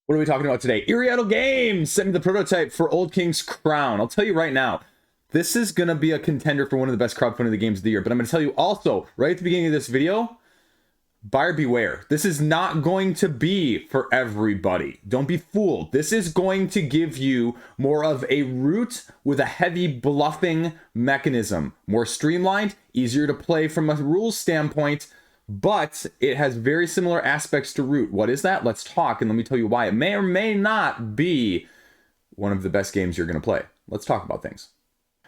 What are we talking about today? Ariadne Games sent me the prototype for Old King's Crown. I'll tell you right now, this is going to be a contender for one of the best crowdfunding games of the year. But I'm going to tell you also, right at the beginning of this video, buyer beware. This is not going to be for everybody. Don't be fooled. This is going to give you more of a route with a heavy bluffing mechanism. More streamlined, easier to play from a rules standpoint, but it has very similar aspects to root. What is that? Let's talk, and let me tell you why it may or may not be one of the best games you're going to play. Let's talk about things.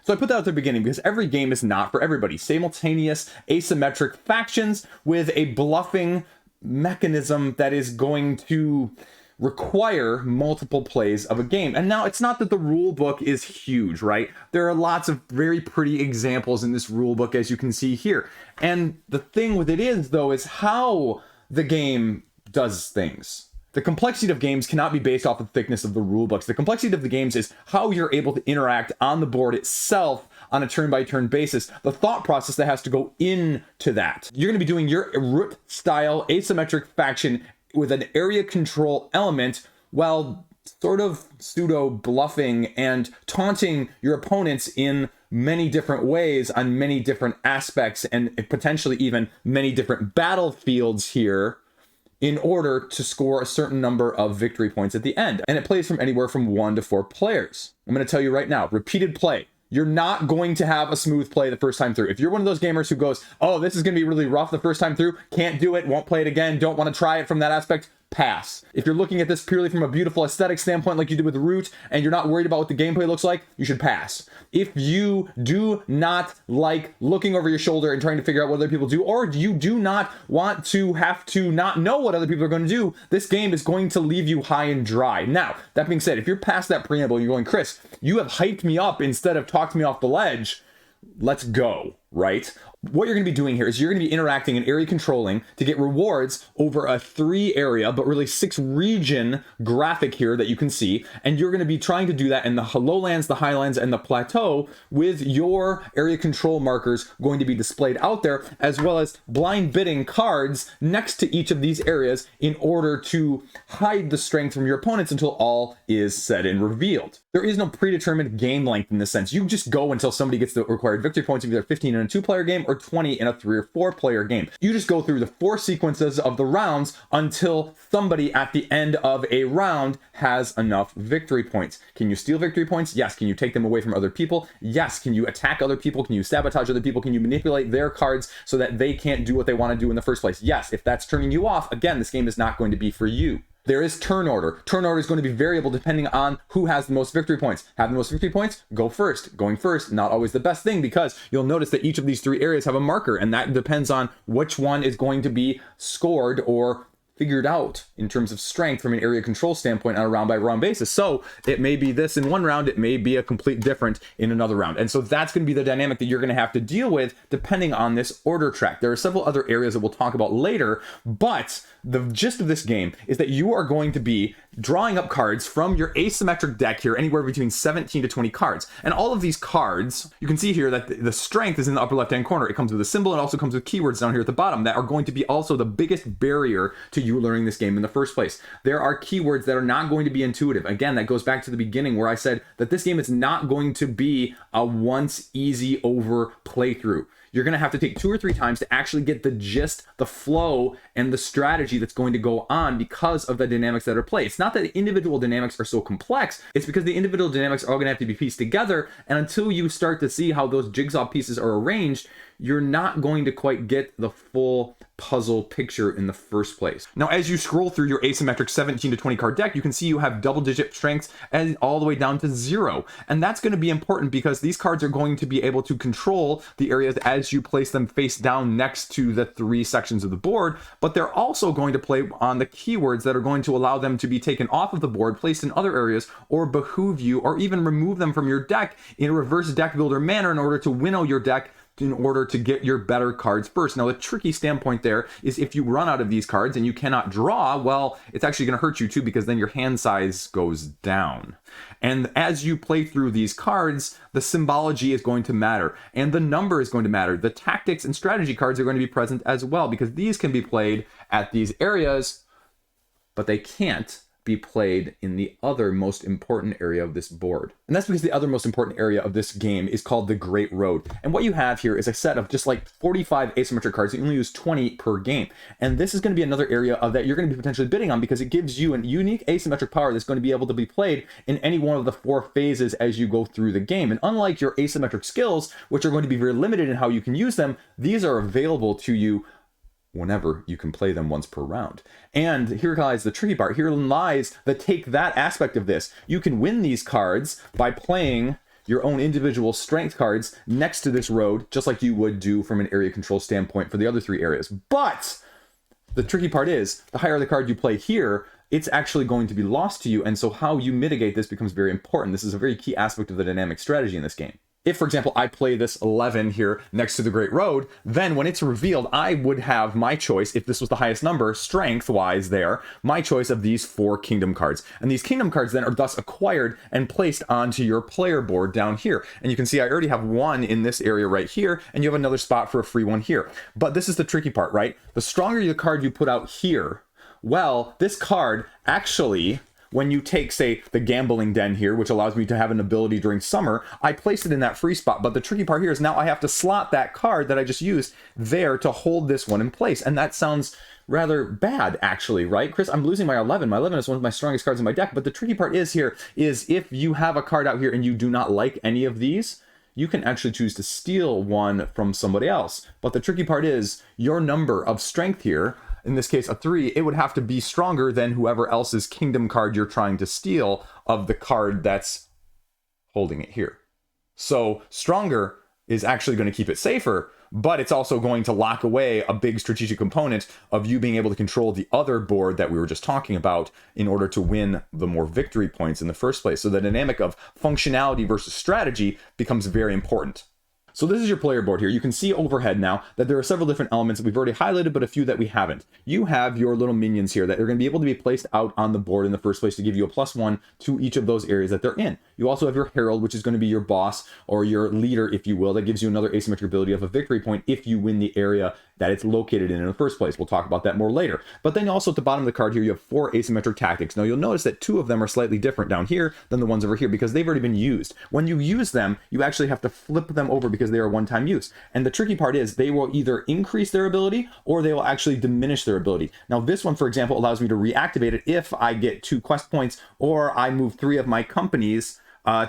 So I put that at the beginning because every game is not for everybody. Simultaneous, asymmetric factions with a bluffing mechanism that is going to require multiple plays of a game. And now it's not that the rule book is huge, right? There are lots of very pretty examples in this rule book, as you can see here. And the thing with it is, though, is how the game does things. The complexity of games cannot be based off the thickness of the rule books. The complexity of the games is how you're able to interact on the board itself on a turn-by-turn basis. The thought process that has to go into that. You're going to be doing your root style asymmetric faction with an area control element while sort of pseudo bluffing and taunting your opponents in many different ways on many different aspects and potentially even many different battlefields here in order to score a certain number of victory points at the end. And it plays from anywhere from 1 to 4 players. I'm going to tell you right now, repeated play. You're not going to have a smooth play the first time through. If you're one of those gamers who goes, oh, this is going to be really rough the first time through, can't do it, won't play it again, don't want to try it from that aspect, pass. If you're looking at this purely from a beautiful aesthetic standpoint like you did with Root, and you're not worried about what the gameplay looks like, you should pass. If you do not like looking over your shoulder and trying to figure out what other people do, or you do not want to have to not know what other people are going to do, this game is going to leave you high and dry. Now, that being said, if you're past that preamble and you're going, Chris, you have hyped me up instead of talked me off the ledge, let's go, right? What you're going to be doing here is you're going to be interacting and area controlling to get rewards over a 3 area, but really 6 region graphic here that you can see. And you're going to be trying to do that in the lowlands, the highlands, and the plateau with your area control markers going to be displayed out there, as well as blind bidding cards next to each of these areas in order to hide the strength from your opponents until all is said and revealed. There is no predetermined game length in this sense. You just go until somebody gets the required victory points of either 15 in a 2-player game or 20 in a 3 or 4-player game. You just go through the 4 sequences of the rounds until somebody at the end of a round has enough victory points. Can you steal victory points? Yes. Can you take them away from other people? Yes. Can you attack other people? Can you sabotage other people? Can you manipulate their cards so that they can't do what they want to do in the first place? Yes. If that's turning you off, again, this game is not going to be for you. There is turn order. Turn order is going to be variable depending on who has the most victory points. Have the most victory points? Go first. Going first, not always the best thing, because you'll notice that each of these 3 areas have a marker, and that depends on which one is going to be scored or figured out in terms of strength from an area control standpoint on a round by round basis. So it may be this in one round, it may be a complete different in another round. And so that's going to be the dynamic that you're going to have to deal with depending on this order track. There are several other areas that we'll talk about later, but the gist of this game is that you are going to be drawing up cards from your asymmetric deck here, anywhere between 17 to 20 cards. And all of these cards, you can see here that the strength is in the upper left-hand corner. It comes with a symbol and also comes with keywords down here at the bottom that are going to be also the biggest barrier to you learning this game in the first place. There are keywords that are not going to be intuitive. Again, that goes back to the beginning where I said that this game is not going to be a once easy over playthrough. You're going to have to take 2 or 3 times to actually get the gist, the flow, and the strategy that's going to go on because of the dynamics that are played. It's not that the individual dynamics are so complex. It's because the individual dynamics are all going to have to be pieced together. And until you start to see how those jigsaw pieces are arranged, you're not going to quite get the full puzzle picture in the first place. Now, as you scroll through your asymmetric 17 to 20 card deck, you can see you have double-digit strengths and all the way down to 0. And that's going to be important because these cards are going to be able to control the areas as you place them face down next to the 3 sections of the board, but they're also going to play on the keywords that are going to allow them to be taken off of the board, placed in other areas, or behoove you, or even remove them from your deck in a reverse deck builder manner in order to winnow your deck in order to get your better cards first. Now, the tricky standpoint there is if you run out of these cards and you cannot draw, well, it's actually going to hurt you too, because then your hand size goes down. And as you play through these cards, the symbology is going to matter, and the number is going to matter. The tactics and strategy cards are going to be present as well, because these can be played at these areas, but they can't be played in the other most important area of this board. And that's because the other most important area of this game is called the Great Road. And what you have here is a set of just like 45 asymmetric cards. You only use 20 per game. And this is going to be another area of that you're going to be potentially bidding on, because it gives you a unique asymmetric power that's going to be able to be played in any one of the 4 phases as you go through the game. And unlike your asymmetric skills, which are going to be very limited in how you can use them, these are available to you whenever you can play them once per round. And here lies the tricky part. Here lies the take that aspect of this. You can win these cards by playing your own individual strength cards next to this road, just like you would do from an area control standpoint for the other 3 areas. But the tricky part is, the higher the card you play here, it's actually going to be lost to you. And so how you mitigate this becomes very important. This is a very key aspect of the dynamic strategy in this game. If, for example, I play this 11 here next to the Great Road, then when it's revealed, I would have my choice, if this was the highest number, strength-wise there, my choice of these 4 kingdom cards. And these kingdom cards then are thus acquired and placed onto your player board down here. And you can see I already have 1 in this area right here, and you have another spot for a free 1 here. But this is the tricky part, right? The stronger the card you put out here, well, this card actually, when you take, say, the gambling den here, which allows me to have an ability during summer, I place it in that free spot. But the tricky part here is now I have to slot that card that I just used there to hold this one in place. And that sounds rather bad, actually, right? Chris, I'm losing my 11. My 11 is one of my strongest cards in my deck. But the tricky part is here is if you have a card out here and you do not like any of these, you can actually choose to steal one from somebody else. But the tricky part is your number of strength here, in this case a 3, it would have to be stronger than whoever else's kingdom card you're trying to steal of the card that's holding it here. So stronger is actually going to keep it safer, but it's also going to lock away a big strategic component of you being able to control the other board that we were just talking about in order to win the more victory points in the first place. So the dynamic of functionality versus strategy becomes very important. So this is your player board here. You can see overhead now that there are several different elements that we've already highlighted, but a few that we haven't. You have your little minions here that are going to be able to be placed out on the board in the first place to give you a +1 to each of those areas that they're in. You also have your Herald, which is going to be your boss or your leader, if you will, that gives you another asymmetric ability of a victory point if you win the area that it's located in the first place. We'll talk about that more later. But then also at the bottom of the card here, you have 4 asymmetric tactics. Now you'll notice that 2 of them are slightly different down here than the ones over here because they've already been used. When you use them, you actually have to flip them over because they are one-time use. And the tricky part is they will either increase their ability or they will actually diminish their ability. Now this one, for example, allows me to reactivate it if I get 2 quest points or I move 3 of my companies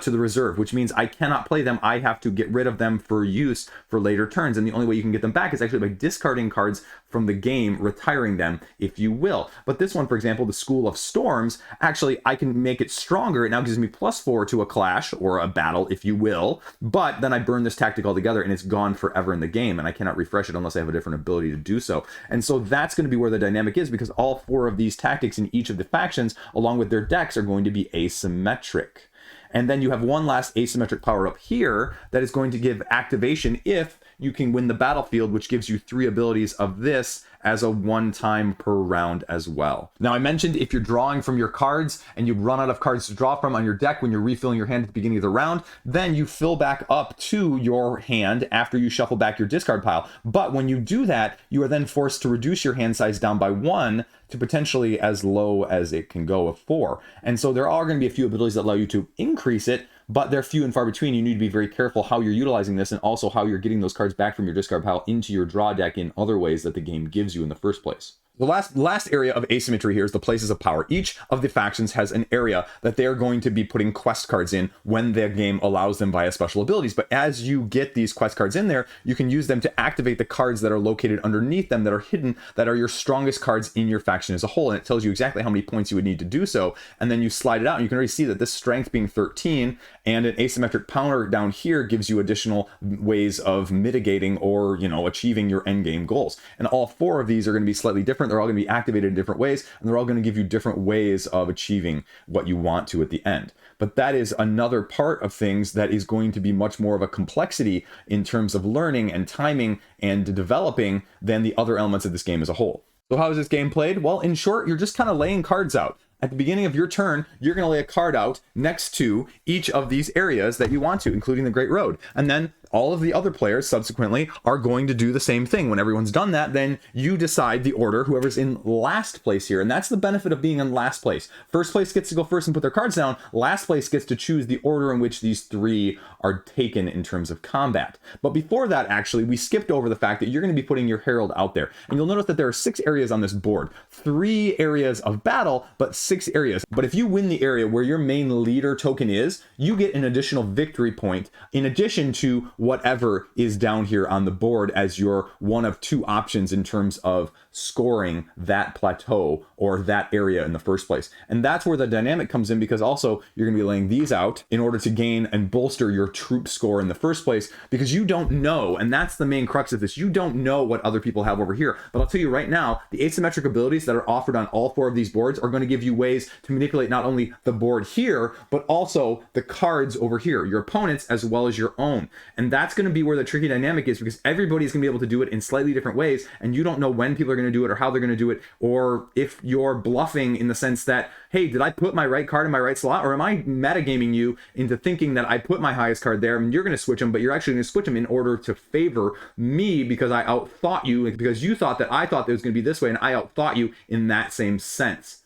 to the reserve, which means I cannot play them. I have to get rid of them for use for later turns. And the only way you can get them back is actually by discarding cards from the game, retiring them, if you will. But this one, for example, the School of Storms, actually, I can make it stronger. It now gives me +4 to a clash or a battle, if you will. But then I burn this tactic altogether and it's gone forever in the game. And I cannot refresh it unless I have a different ability to do so. And so that's going to be where the dynamic is, because all 4 of these tactics in each of the factions, along with their decks, are going to be asymmetric. And then you have one last asymmetric power up here that is going to give activation if you can win the battlefield, which gives you 3 abilities of this as a one-time per round as well. Now I mentioned if you're drawing from your cards and you run out of cards to draw from on your deck when you're refilling your hand at the beginning of the round, then you fill back up to your hand after you shuffle back your discard pile. But when you do that, you are then forced to reduce your hand size down by 1 to potentially as low as it can go of 4. And so there are going to be a few abilities that allow you to increase it, but they're few and far between. You need to be very careful how you're utilizing this and also how you're getting those cards back from your discard pile into your draw deck in other ways that the game gives you in the first place. The last area of asymmetry here is the places of power. Each of the factions has an area that they're going to be putting quest cards in when their game allows them via special abilities. But as you get these quest cards in there, you can use them to activate the cards that are located underneath them that are hidden, that are your strongest cards in your faction as a whole. And it tells you exactly how many points you would need to do so. And then you slide it out and you can already see that this strength being 13 and an asymmetric power down here gives you additional ways of mitigating or, achieving your end game goals. And all 4 of these are going to be slightly different. They're all going to be activated in different ways, and they're all going to give you different ways of achieving what you want to at the end. But that is another part of things that is going to be much more of a complexity in terms of learning and timing and developing than the other elements of this game as a whole. So how is this game played? Well, in short, you're just kind of laying cards out. At the beginning of your turn, you're going to lay a card out next to each of these areas that you want to, including the Great Road. And then all of the other players subsequently are going to do the same thing. When everyone's done that, then you decide the order, whoever's in last place here. And that's the benefit of being in last place. First place gets to go first and put their cards down. Last place gets to choose the order in which these three are taken in terms of combat. But before that, actually, we skipped over the fact that you're going to be putting your Herald out there. And you'll notice that there are 6 areas on this board. 3 areas of battle, but 6 areas. But if you win the area where your main leader token is, you get an additional victory point in addition to whatever is down here on the board as your one of 2 options in terms of scoring that plateau or that area in the first place. And that's where the dynamic comes in, because also you're going to be laying these out in order to gain and bolster your troop score in the first place, because you don't know, and that's the main crux of this, you don't know what other people have over here. But I'll tell you right now, the asymmetric abilities that are offered on all 4 of these boards are going to give you ways to manipulate not only the board here, but also the cards over here, your opponents as well as your own. And that's going to be where the tricky dynamic is, because everybody's going to be able to do it in slightly different ways, and you don't know when people are going to do it or how they're going to do it, or if you're bluffing in the sense that, hey, did I put my right card in my right slot, or am I metagaming you into thinking that I put my highest card there and you're going to switch them, but you're actually going to switch them in order to favor me because I outthought you, because you thought that I thought it was going to be this way and I outthought you in that same sense,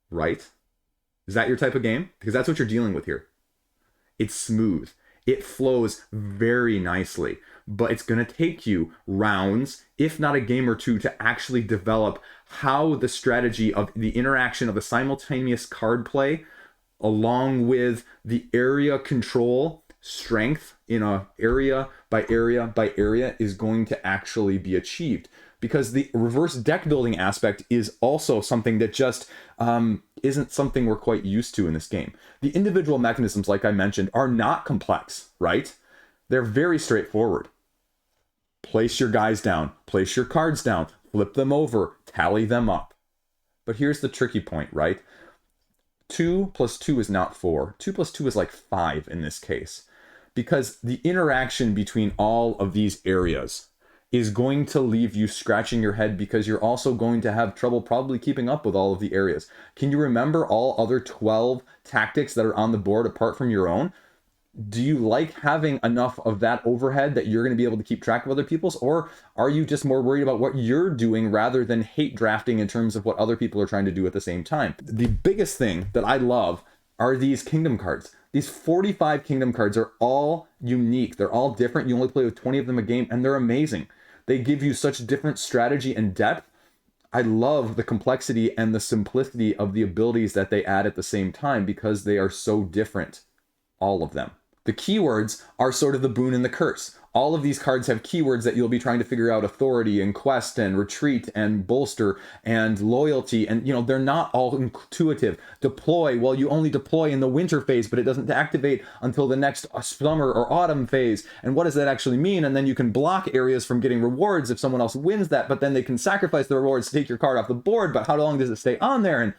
right? Is that your type of game? Because that's what you're dealing with here. It's smooth. It flows very nicely, but it's going to take you rounds, if not a game or 2, to actually develop how the strategy of the interaction of the simultaneous card play along with the area control strength in a area by area by area is going to actually be achieved. Because the reverse deck building aspect is also something that just isn't something we're quite used to in this game. The individual mechanisms, like I mentioned, are not complex, right? They're very straightforward. Place your guys down, place your cards down, flip them over, tally them up. But here's the tricky point, right? 2 plus 2 is not 4. 2 plus 2 is like 5 in this case. Because the interaction between all of these areas is going to leave you scratching your head, because you're also going to have trouble probably keeping up with all of the areas. Can you remember all other 12 tactics that are on the board apart from your own? Do you like having enough of that overhead that you're going to be able to keep track of other people's, or are you just more worried about what you're doing rather than hate drafting in terms of what other people are trying to do at the same time? The biggest thing that I love are these kingdom cards. These 45 kingdom cards are all unique. They're all different. You only play with 20 of them a game, and they're amazing. They give you such different strategy and depth. I love the complexity and the simplicity of the abilities that they add at the same time, because they are so different, all of them. The keywords are sort of the boon and the curse. All of these cards have keywords that you'll be trying to figure out: authority and quest and retreat and bolster and loyalty. And, you know, they're not all intuitive. Deploy, well, you only deploy in the winter phase, but it doesn't activate until the next summer or autumn phase. And what does that actually mean? And then you can block areas from getting rewards if someone else wins that, but then they can sacrifice the rewards to take your card off the board. But how long does it stay on there? And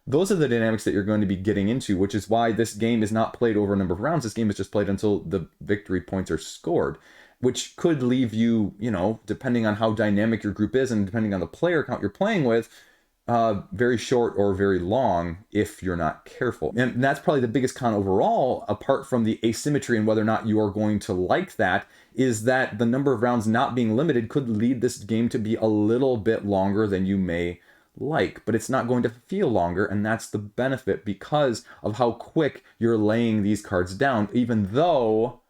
those are the dynamics that you're going to be getting into, which is why this game is not played over a number of rounds. This game is just played until the victory points are scored, which could leave you, you know, depending on how dynamic your group is and depending on the player count you're playing with, very short or very long if you're not careful. And that's probably the biggest con overall, apart from the asymmetry and whether or not you are going to like that, is that the number of rounds not being limited could lead this game to be a little bit longer than you may like, but it's not going to feel longer, and that's the benefit because of how quick you're laying these cards down, even though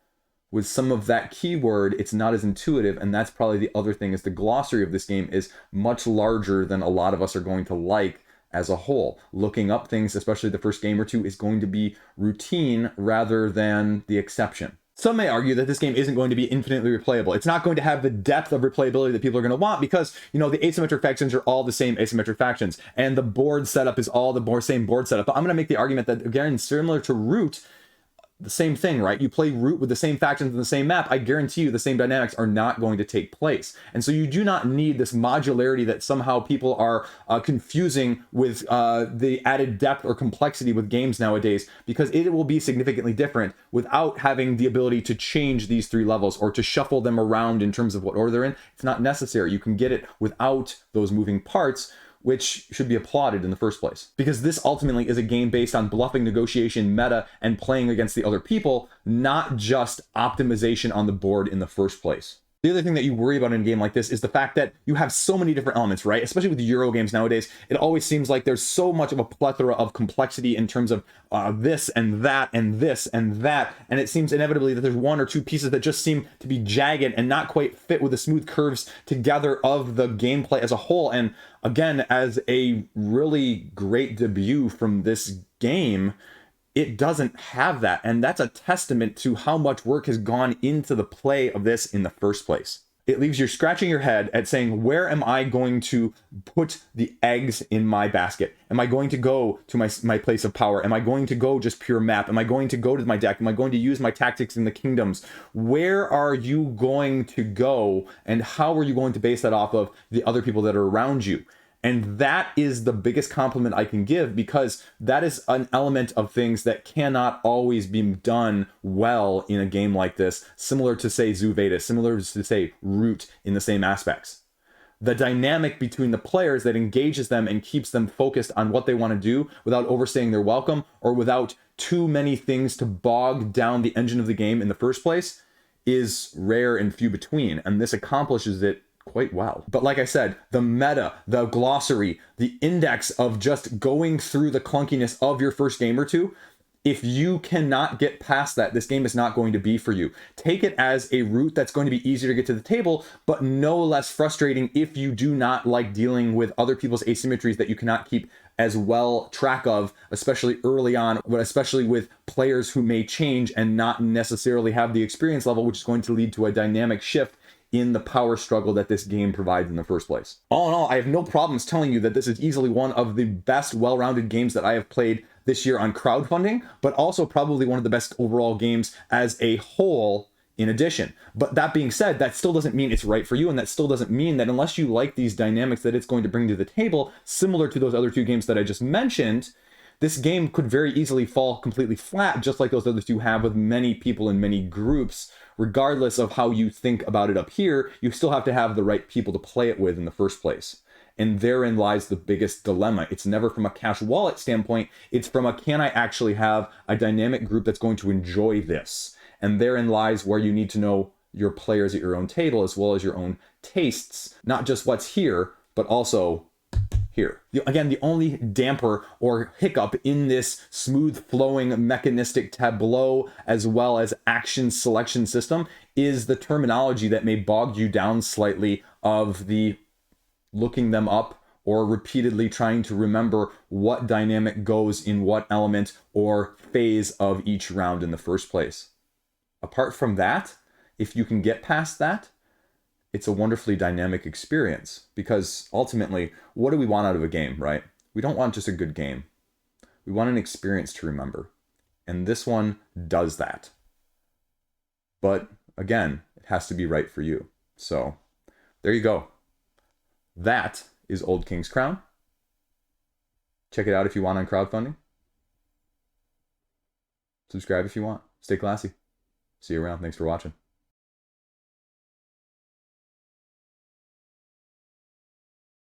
with some of that keyword it's not as intuitive. And that's probably the other thing, is the glossary of this game is much larger than a lot of us are going to like as a whole. Looking up things, especially the first game or 2, is going to be routine rather than the exception. Some may argue that this game isn't going to be infinitely replayable. It's not going to have the depth of replayability that people are going to want, because, you know, the asymmetric factions are all the same asymmetric factions, and the board setup is all the same board setup. But I'm going to make the argument that, again, similar to Root, the same thing, right? You play Root with the same factions and the same map, I guarantee you the same dynamics are not going to take place. And so you do not need this modularity that somehow people are confusing with the added depth or complexity with games nowadays, because it will be significantly different without having the ability to change these 3 levels or to shuffle them around in terms of what order they're in. It's not necessary. You can get it without those moving parts, which should be applauded in the first place. Because this ultimately is a game based on bluffing, negotiation, meta, and playing against the other people, not just optimization on the board in the first place. The other thing that you worry about in a game like this is the fact that you have so many different elements, right? Especially with Euro games nowadays, it always seems like there's so much of a plethora of complexity in terms of this and that and this and that. And it seems inevitably that there's one or two pieces that just seem to be jagged and not quite fit with the smooth curves together of the gameplay as a whole. And again, as a really great debut from this game, it doesn't have that. And that's a testament to how much work has gone into the play of this in the first place. It leaves you scratching your head at saying, where am I going to put the eggs in my basket? Am I going to go to my place of power? Am I going to go just pure map? Am I going to go to my deck? Am I going to use my tactics in the kingdoms? Where are you going to go? And how are you going to base that off of the other people that are around you? And that is the biggest compliment I can give, because that is an element of things that cannot always be done well in a game like this, similar to, say, Zoo Vedas, similar to, say, Root in the same aspects. The dynamic between the players that engages them and keeps them focused on what they want to do without overstaying their welcome or without too many things to bog down the engine of the game in the first place is rare and few between, and this accomplishes it quite well. But like I said, the meta, the glossary, the index of just going through the clunkiness of your first game or two, if you cannot get past that, this game is not going to be for you. Take it as a route that's going to be easier to get to the table, but no less frustrating if you do not like dealing with other people's asymmetries that you cannot keep as well track of, especially early on, but especially with players who may change and not necessarily have the experience level, which is going to lead to a dynamic shift in the power struggle that this game provides in the first place. All in all, I have no problems telling you that this is easily one of the best well-rounded games that I have played this year on crowdfunding, but also probably one of the best overall games as a whole in addition. But that being said, that still doesn't mean it's right for you, and that still doesn't mean that unless you like these dynamics that it's going to bring to the table, similar to those other two games that I just mentioned, this game could very easily fall completely flat, just like those other two have with many people in many groups. Regardless of how you think about it up here, you still have to have the right people to play it with in the first place. And therein lies the biggest dilemma. It's never from a cash wallet standpoint, it's from a, can I actually have a dynamic group that's going to enjoy this? And therein lies where you need to know your players at your own table, as well as your own tastes, not just what's here, but also here. Again, the only damper or hiccup in this smooth flowing mechanistic tableau as well as action selection system is the terminology that may bog you down slightly of the looking them up or repeatedly trying to remember what dynamic goes in what element or phase of each round in the first place. Apart from that, if you can get past that, it's a wonderfully dynamic experience, because ultimately, what do we want out of a game, right? We don't want just a good game. We want an experience to remember. And this one does that. But again, it has to be right for you. So there you go. That is Old King's Crown. Check it out if you want on crowdfunding. Subscribe if you want. Stay classy. See you around. Thanks for watching.